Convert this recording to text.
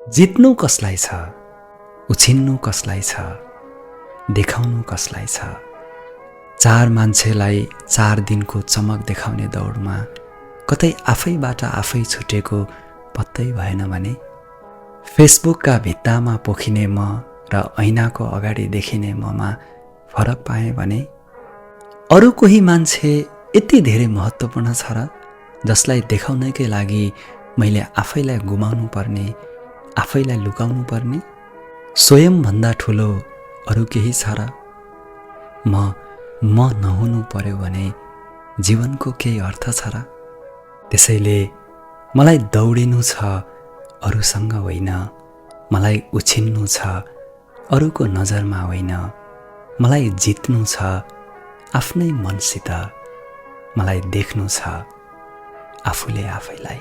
जित्नु कसलाई छ, उछिन्नु कसलाई छ, देखाउनु कसलाई छ। चार मान्छेलाई 4 दिनको चमक देखाउने दौडमा कतै आफैबाट आफै छुटेको पत्तै भएन भने। फेसबुकका भित्तामा पोखिने म र ऐनाको अगाडि देखिने ममा फरक पाएँ भने। अरू कोही मान्छे यति धेरै महत्त्वपूर्ण छ र जसलाई देखाउनकै लागि मैले आफैलाई गुमाउनु पर्ने, आफैलाई लुकाउनु पर्ने। स्वयंभन्दा ठुलो अरू केही छ र? म नहुनु पर्यो भने जीवनको केही अर्थ छ र? त्यसैले मलाई दौडिनु छ अरूसँग होइन, मलाई उछिन्नु छ अरूको नजरमा होइन, मलाई जित्नु छ आफ्नै मनसित, मलाई देख्नु छ आफूले आफैलाई।